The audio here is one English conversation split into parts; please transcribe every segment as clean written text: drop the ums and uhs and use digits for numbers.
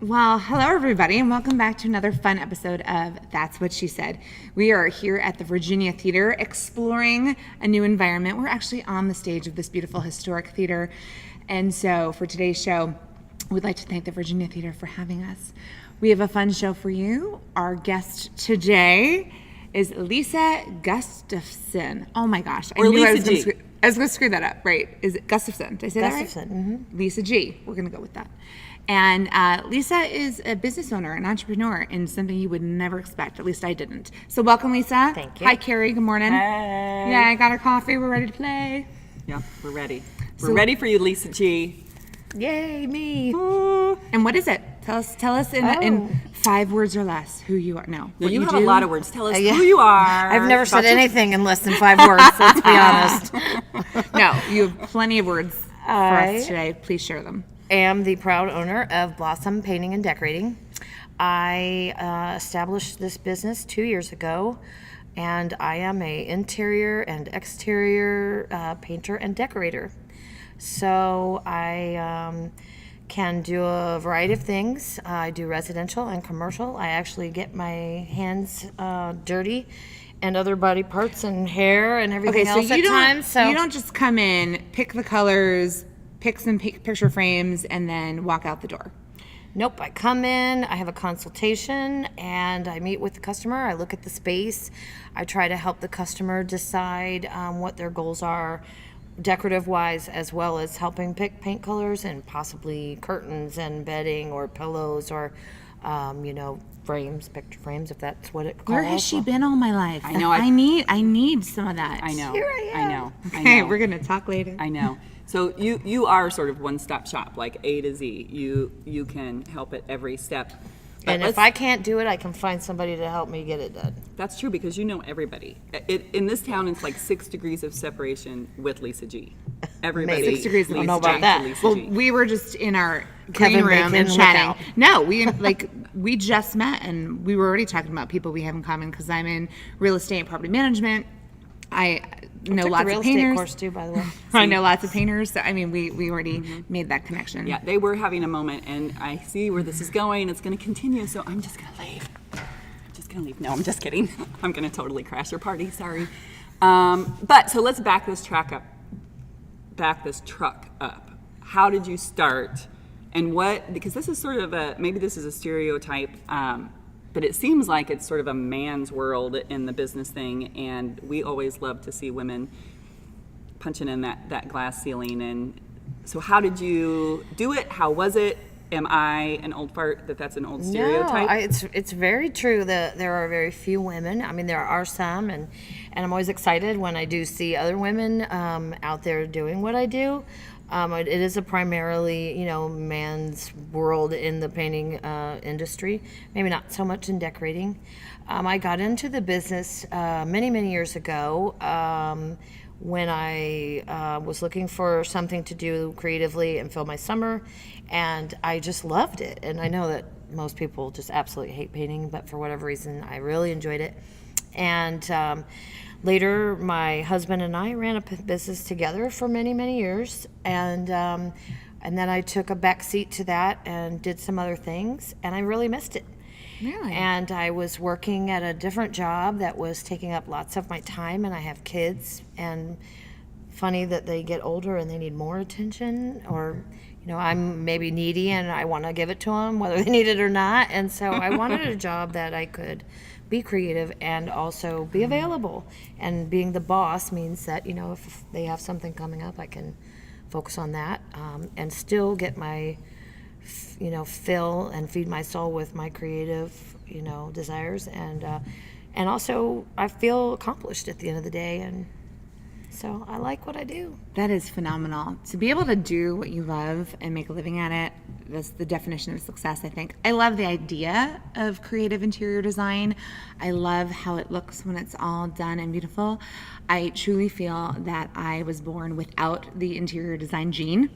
Well, hello everybody, and welcome back to another fun episode of That's What She Said. We are here at the Virginia Theater exploring a new environment. We're actually on the stage of this beautiful historic theater. And so for today's show, we'd like to thank the Virginia Theater for having us. We have a fun show for you. Our guest today is Lisa Gustafsson. Oh my gosh. Or Lisa G. I was going to screw that up, right? Is it Gustafsson? Did I say Gustafsson, that right? Lisa G. We're going to go with that. And Lisa is a business owner, an entrepreneur, in something you would never expect. At least I didn't. So welcome, Lisa. Thank you. Hi, Carrie. Good morning. Hey. Yeah, I got our coffee. We're ready to play. Yeah, we're ready. We're ready for you, Lisa G. Yay, me. And what is it? Tell us in 5 words or less who you are. No, No, what you have do. a lot of words. Tell us Yeah. who you are. I've never said about your- anything in less than 5 words, let's be honest. No, you have plenty of words for us today. Please share them. Am the proud owner of Blossom Painting and Decorating. I established this business 2 years ago, and I am a interior and exterior painter and decorator. So I can do a variety of things. I do residential and commercial. I actually get my hands dirty and other body parts and hair and everything else at times. So you don't just come in, pick the colors, pick some picture frames, and then walk out the door. Nope, I come in, I have a consultation, and I meet with the customer. I look at the space. I try to help the customer decide what their goals are, decorative-wise, as well as helping pick paint colors and possibly curtains and bedding or pillows or, frames, picture frames, if that's what it calls. Where has she been all my life? I know, I need some of that. I know. Here I am. I know. Okay, we're gonna talk later. I know. So you are sort of one-stop shop, like A to Z. You can help at every step. But And if I can't do it, I can find somebody to help me get it done. That's true because you know everybody. In this town, it's like 6 degrees of separation with Lisa G. Everybody. 6 degrees. I don't know Lisa about G that. to Lisa Well, G. we were just in our Kevin green room Bacon and chatting. lookout. No, we just met and we were already talking about people we have in common because I'm in real estate and property management. I know Took lots the real of estate painters. course too, by the way. I know lots of painters. So, I mean, we already made that connection. Yeah, they were having a moment, and I see where this is going. It's going to continue, so I'm just going to leave. No, I'm just kidding. I'm going to totally crash your party. Sorry. But so let's back this truck up. How did you start, and what? Because this is sort of maybe this is a stereotype, but it seems like it's sort of a man's world in the business thing, and we always love to see women punching in that glass ceiling. And so how did you do it? How was it? Am I an old fart that's an old stereotype? No, it's very true that there are very few women. I mean, there are some, and I'm always excited when I do see other women out there doing what I do. It is a primarily, man's world in the painting industry. Maybe not so much in decorating. I got into the business many, many years ago when I was looking for something to do creatively and fill my summer, and I just loved it. And I know that most people just absolutely hate painting, but for whatever reason, I really enjoyed it. And later, my husband and I ran a business together for many, many years, and then I took a back seat to that and did some other things, and I really missed it. Really? And I was working at a different job that was taking up lots of my time, and I have kids, and funny that they get older and they need more attention, or I'm maybe needy and I want to give it to them whether they need it or not. And so I wanted a job that I could be creative and also be available. And being the boss means that, if they have something coming up, I can focus on that and still get my, fill and feed my soul with my creative, desires. And also I feel accomplished at the end of the day. And so I like what I do. That is phenomenal. To be able to do what you love and make a living at it, that's the definition of success, I think. I love the idea of creative interior design. I love how it looks when it's all done and beautiful. I truly feel that I was born without the interior design gene.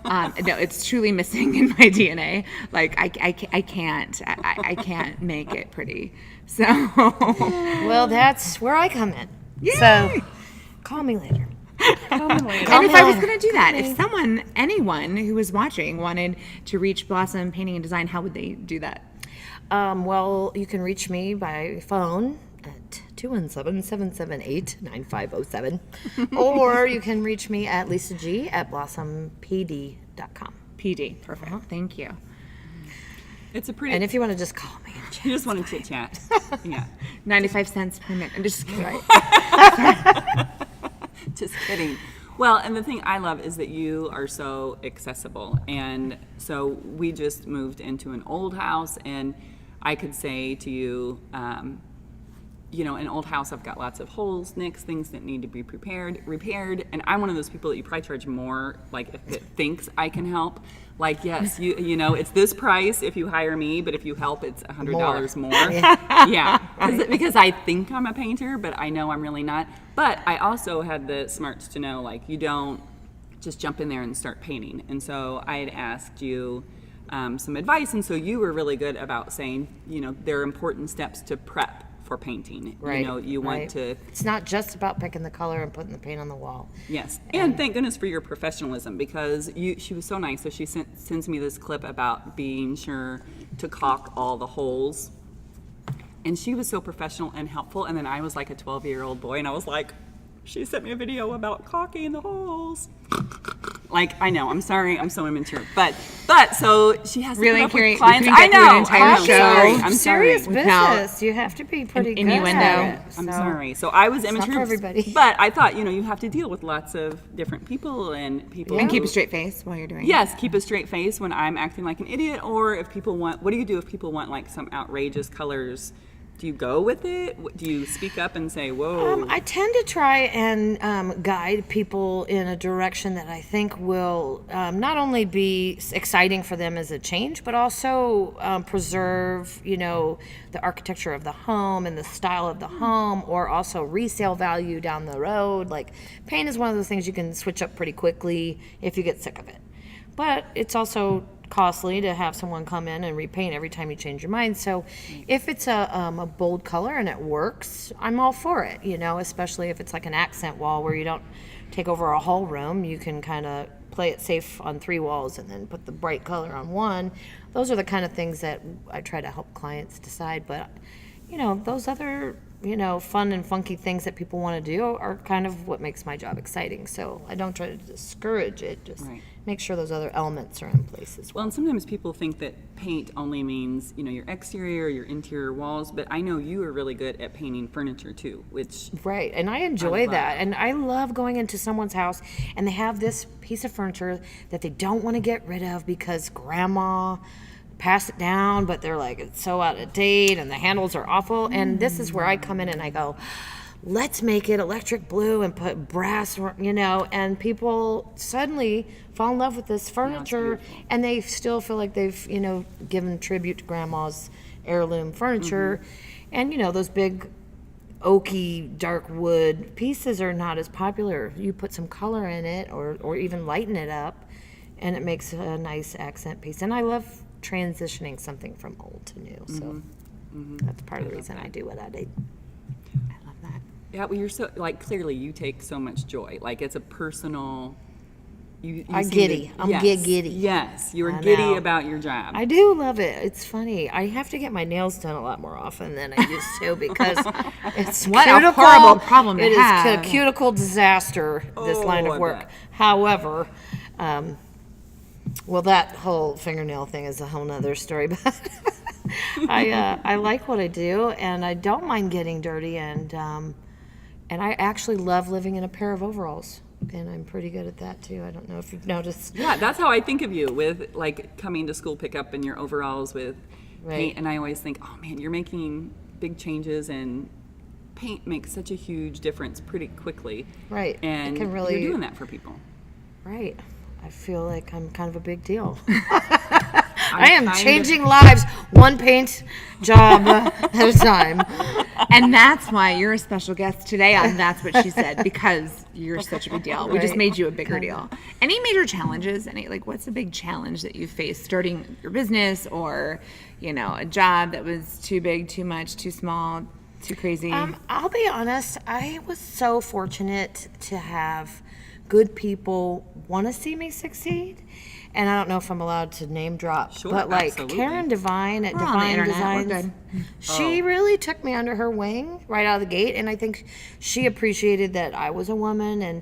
No, it's truly missing in my DNA. Like, I can't make it pretty. So, Well, that's where I come in. Yay! So call me later. And if I was going to do that, if anyone who was watching wanted to reach Blossom Painting and Design, how would they do that? Well, you can reach me by phone at 217-778-9507. Or you can reach me at Lisa G at blossompd.com. PD, perfect. Thank you. It's a pretty. And if you want to just call me and chat. You just want to chit chat. Yeah. 95 cents per minute. I'm just kidding. Right. Just kidding. Well, and the thing I love is that you are so accessible. And so we just moved into an old house, and I could say to you, you know, an old house, I've got lots of holes, nicks, things that need to be repaired. And I'm one of those people that you probably charge more, like, if it thinks I can help. Like, yes, you know, it's this price if you hire me, but if you help, it's $100 more. Yeah, because I think I'm a painter, but I know I'm really not. But I also had the smarts to know, like, you don't just jump in there and start painting. And so I had asked you some advice, and so you were really good about saying, you know, there are important steps to prep for painting. Right. You know, you want to. It's not just about picking the color and putting the paint on the wall. Yes, and thank goodness for your professionalism, because she was so nice. So she sends me this clip about being sure to caulk all the holes, and she was so professional and helpful. And then I was like a 12-year-old boy, and I was like, she sent me a video about caulking the holes. Like, I know, I'm sorry, I'm so immature, but so she has to Really, put up Carrie, with clients. we couldn't I get through an know, entire I'm show. sorry, I'm Serious sorry. business. You have to be pretty good innuendo. at it. I'm So, sorry. So I was immature, not for everybody. but I thought, you know, you have to deal with lots of different people and people. And keep a who- straight face while you're doing it. Yes, keep a straight face when I'm acting like an idiot, or if people want. What do you do if people want like some outrageous colors? Do you go with it? Do you speak up and say, "Whoa"? I tend to try and guide people in a direction that I think will not only be exciting for them as a change, but also preserve, you know, the architecture of the home and the style of the home, or also resale value down the road. Like, paint is one of those things you can switch up pretty quickly if you get sick of it. But it's also costly to have someone come in and repaint every time you change your mind. So if it's a bold color and it works, I'm all for it, you know, especially if it's like an accent wall where you don't take over a whole room. You can kind of play it safe on 3 walls and then put the bright color on one. Those are the kind of things that I try to help clients decide. But, you know, those other, you know, fun and funky things that people want to do are kind of what makes my job exciting. So I don't try to discourage it, just Right. make sure those other elements are in place as well. Well, and sometimes people think that paint only means, you know, your exterior, your interior walls, but I know you are really good at painting furniture too, which Right, and I enjoy love. that. And I love going into someone's house and they have this piece of furniture that they don't want to get rid of because grandma passed it down, but they're like, it's so out of date and the handles are awful. And this is where I come in and I go, let's make it electric blue and put brass, you know, and people suddenly fall in love with this furniture beautiful. and they still feel like they've, you know, given tribute to grandma's heirloom furniture. And, you know, those big oaky dark wood pieces are not as popular. You put some color in it or even lighten it up and it makes a nice accent piece. And I love transitioning something from old to new. So that's part of the reason I do what I do. I love that. yeah, well, you're so like clearly you take so much joy. Like it's a personal. You I'm seem giddy. I'm yes, giddy. Yes, you were I giddy know. about your job. I do love it. It's funny. I have to get my nails done a lot more often than I used to because it's What a cuticle. horrible problem to It is have. a cuticle disaster, this line Oh, of I work. bet. However, well, that whole fingernail thing is a whole nother story, but I like what I do and I don't mind getting dirty and I actually love living in a pair of overalls. And I'm pretty good at that too. I don't know if you've noticed. Yeah, that's how I think of you with like coming to school pickup in your overalls with paint, and I always think, oh man, you're making big changes, and paint makes such a huge difference pretty quickly. Right. It And can really- you're doing that for people. Right. I feel like I'm kind of a big deal. I am kind of- changing lives one paint job at a time. And that's why you're a special guest today on That's What She Said, because you're such a big deal. We just Right. made you a bigger deal. Any major challenges? What's a big challenge that you faced starting your business or, you know, a job that was too big, too much, too small? Too crazy? I'll be honest, I was so fortunate to have good people want to see me succeed. And I don't know if I'm allowed to name drop, Sure, but like absolutely. Karen Devine at We're on the Divine internet, we're Designs, good. she really took me under her wing right out of the gate, and I think she appreciated that I was a woman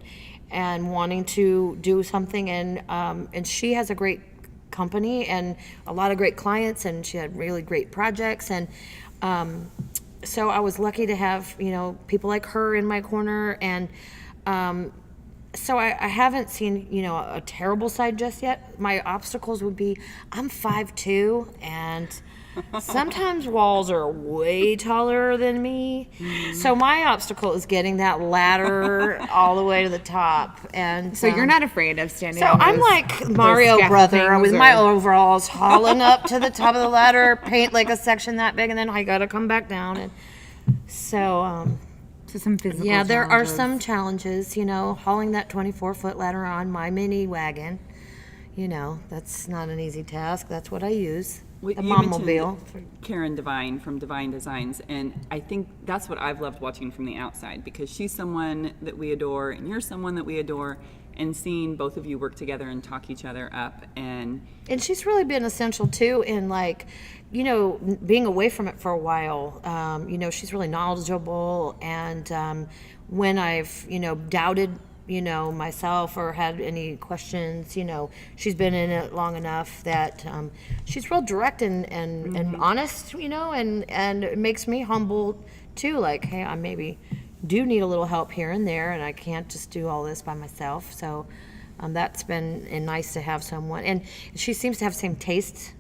and wanting to do something, and she has a great company and a lot of great clients, and she had really great projects, and so I was lucky to have people like her in my corner, and so I haven't seen, a terrible side just yet. My obstacles would be I'm 5'2", and sometimes walls are way taller than me. So my obstacle is getting that ladder all the way to the top. And So you're not afraid of standing So on I'm those- like Mario those Brother scaffoldings with my or- overalls hauling up to the top of the ladder, paint like a section that big, and then I gotta come back down. And so, So some physical yeah, there are challenges. some challenges, hauling that 24-foot ladder on my mini wagon. That's not an easy task. That's what I use. Well, The you mom-mobile. mentioned Karen Devine from Divine Designs, and I think that's what I've loved watching from the outside, because she's someone that we adore, and you're someone that we adore, and seeing both of you work together and talk each other up, and She's really been essential too in being away from it for a while. She's really knowledgeable, and when I've doubted myself or had any questions, she's been in it long enough that she's real direct and honest, and it makes me humble too. Like, hey, I maybe do need a little help here and there, and I can't just do all this by myself. So that's been nice to have someone, and she seems to have the same tastes.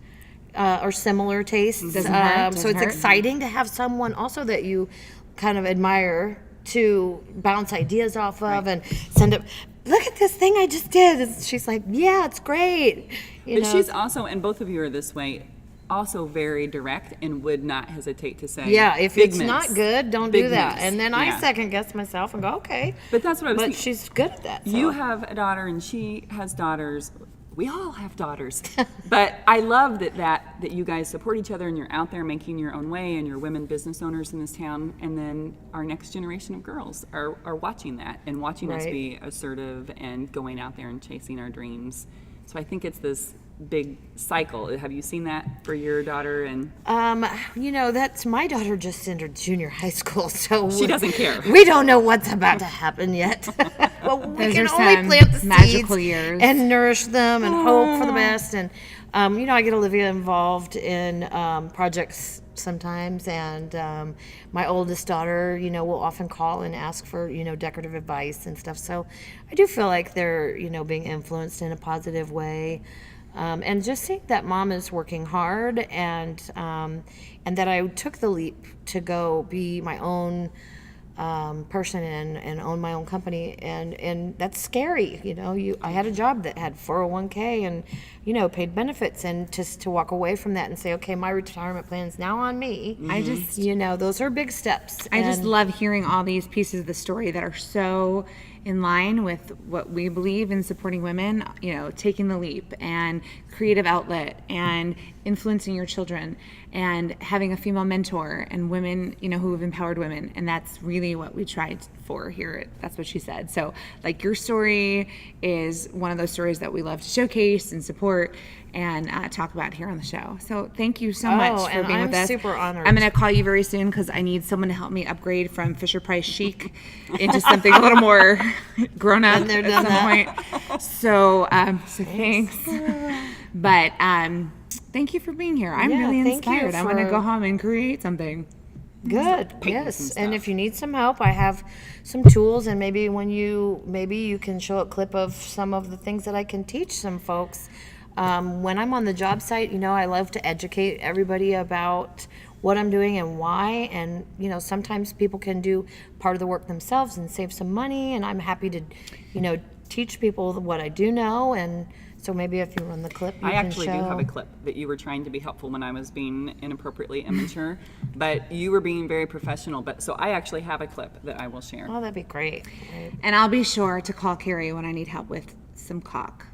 Or similar tastes. Doesn't hurt, So doesn't it's hurt. exciting to have someone also that you kind of admire to bounce ideas off of and send up. Look at this thing I just did. She's like, yeah, it's great. but she's also, and both of you are this way, also very direct and would not hesitate to say, yeah, if "Big it's miss. not good, don't Big do that. miss." And then I Yeah. second guess myself and go, okay. But that's what I was But thinking. she's good at that. You so. have a daughter and she has daughters. We all have daughters. But I love that you guys support each other and you're out there making your own way, and you're women business owners in this town, and then our next generation of girls are watching that and watching us Right. be assertive and going out there and chasing our dreams. So I think it's this big cycle. Have you seen that for your daughter? And That's my daughter just entered junior high school, so she doesn't care. We don't know what's about to happen yet. But we Those can are only some plant the magical seeds years. and nourish them and hope for the best. And I get Olivia involved in projects sometimes, and my oldest daughter, will often call and ask for decorative advice and stuff. So I do feel like they're being influenced in a positive way. And just seeing that mom is working hard, and that I took the leap to go be my own person and own my own company, and that's scary. I had a job that had 401k and paid benefits, and just to walk away from that and say, okay, my retirement plan is now on me. I just Those are big steps. I just And- love hearing all these pieces of the story that are so in line with what we believe in supporting women, taking the leap and creative outlet and influencing your children and having a female mentor and women, who have empowered women. And that's really what we tried for here. That's what she said. So like your story is one of those stories that we love to showcase and support and talk about here on the show. So thank you so much for and being I'm with us. super honored. I'm going to call you very soon because I need someone to help me upgrade from Fisher Price chic into something a little more grown up Been there, at done some that. point. So thanks. But thank you for being here. I'm Yeah, really thank you inspired. I'm going to for- go home and create something. Good. painting Yes. some And stuff. if you need some help, I have some tools, and maybe you can show a clip of some of the things that I can teach some folks. When I'm on the job site, I love to educate everybody about what I'm doing and why. And, sometimes people can do part of the work themselves and save some money. And I'm happy to, teach people what I do know. And so maybe if you run the clip, you I can actually show. do have a clip that you were trying to be helpful when I was being inappropriately immature, but you were being very professional. But so I actually have a clip that I will share. Oh, that'd be great. And I'll be sure to call Carrie when I need help with some caulk.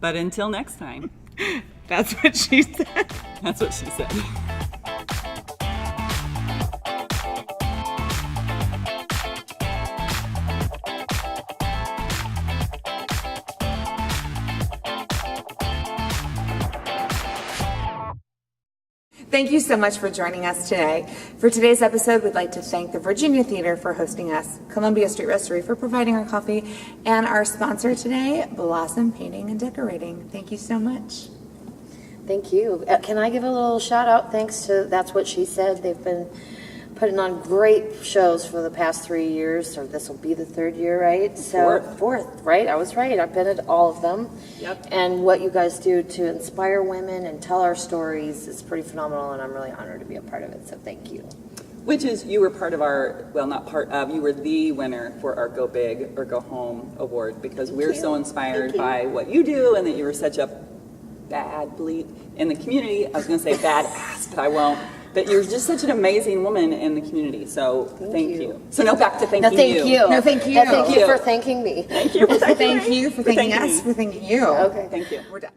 But until next time, That's what she said. that's what she said. Thank you so much for joining us today. For today's episode, we'd like to thank the Virginia Theater for hosting us, Columbia Street Roastery for providing our coffee, and our sponsor today, Blossom Painting and Decorating. Thank you so much. Thank you. Can I give a little shout out? Thanks to That's What She Said. They've been putting on great shows for the past 3 years, or this will be the third year, right? So fourth, right? I was right. I've been at all of them. Yep. And what you guys do to inspire women and tell our stories is pretty phenomenal, and I'm really honored to be a part of it. So thank you. Which is, you were part of our, well, not part of, you were the winner for our Go Big or Go Home award, because we're so inspired by what you do, and that you were such a bad bleep in the community. I was going to say badass, but I won't. But you're just such an amazing woman in the community. So thank you. So now back to thanking you. No, thank you. Thank you for thanking me. Thank you for thanking Thank you for thanking us, for thanking you. Okay. Thank you. We're done.